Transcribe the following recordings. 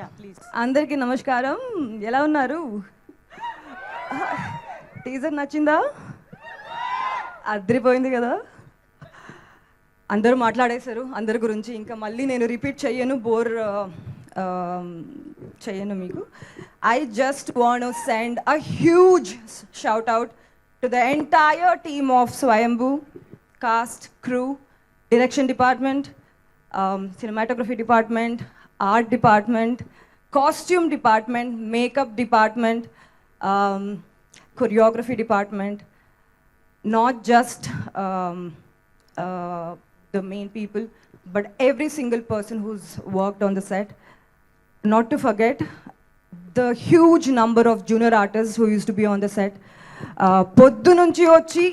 Please. అందరికీ నమస్కారం. ఎలా ఉన్నారు? టీజర్ నచ్చిందా? అదిరిపోయింది కదా. అందరూ మాట్లాడేశారు అందరి గురించి. ఇంకా మళ్ళీ నేను రిపీట్ చెయ్యను, బోర్ చెయ్యను మీకు. I just want to send a huge shout out to the entire team of Swayambhu, cast, crew, direction department, cinematography department, art department, costume department, makeup department, choreography department, not just the main people, but every single person who's worked on the set. Not to forget the huge number of junior artists who used to be on the set. పొద్దు నుంచి వచ్చి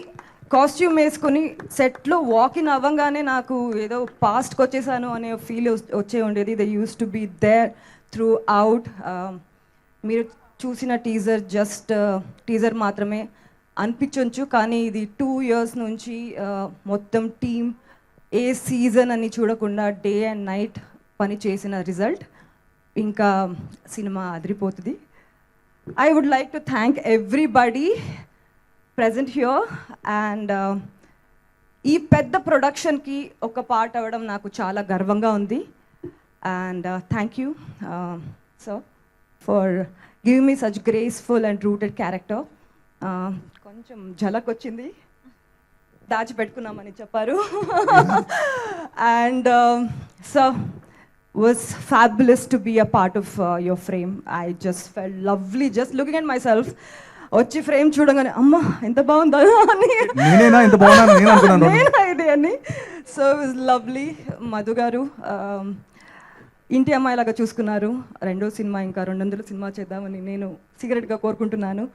costume వేసుకొని సెట్లో walk-in అవ్వగానే నాకు ఏదో పాస్ట్కి వచ్చేసాను అనే ఫీల్ వచ్చే ఉండేది. They use to be there throughout. మీరు చూసిన టీజర్ మాత్రమే అనిపించవచ్చు, కానీ ఇది 2 years నుంచి మొత్తం టీమ్ ఏ సీజన్ అని చూడకుండా డే అండ్ నైట్ పని చేసిన రిజల్ట్. ఇంకా సినిమా అదిరిపోతుంది. I would like to thank everybody present here, and ఈ పెద్ద ప్రొడక్షన్కి ఒక పార్ట్ అవ్వడం నాకు చాలా గర్వంగా ఉంది. And thank you so for giving me such graceful and rooted character. కొంచెం ఝలక్ వచ్చింది, దాచిపెట్టుకున్నామని చెప్పారు. And so was fabulous to be a part of your frame. I just felt lovely just looking at myself. వచ్చి frame చూడగానే అమ్మ ఎంత బాగుందా అని, నేనేనా ఇంత బాగున్నాను నేను అనుకున్నాను. నేనా ఇది అని. So it was lovely. Madhu గారు ఇంటి అమ్మాయిలాగా చూసుకున్నారు. రెండో సినిమా ఇంకా 200 సినిమా చేద్దామని నేను సీక్రెట్గా కోరుకుంటున్నాను.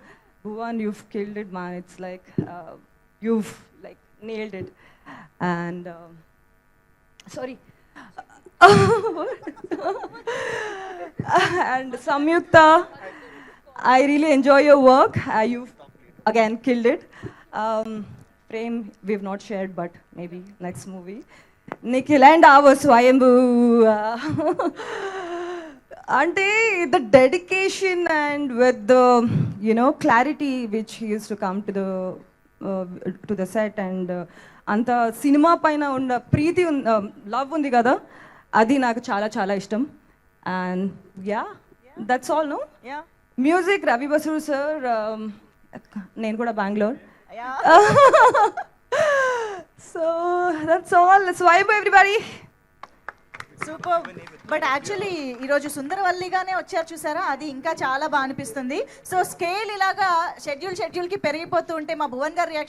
Bhuvan, you've killed it man. It's like you've like nailed it. And sorry. And Samyukta, I really enjoy your work. You've again killed it. Frame we've not shared, but maybe next movie. Nikhil and our Swayambhu. Ante the dedication and with the clarity which he used to come to the set, and anta cinema paina unda preeti love undi kada, అది నాకు చాలా చాలా ఇష్టం. And yeah that's all. No music Ravi Basu sir, నేను కూడా Bengaluru. So that's all. స్వైబ్ everybody. Super. But actually ఈరోజు సుందరవల్లిగానే వచ్చారు చూసారా, అది ఇంకా చాలా బాగా అనిపిస్తుంది. సో స్కేల్ ఇలాగా షెడ్యూల్కి పెరిగిపోతూ ఉంటే మా భువన్ గారి రియాక్షన్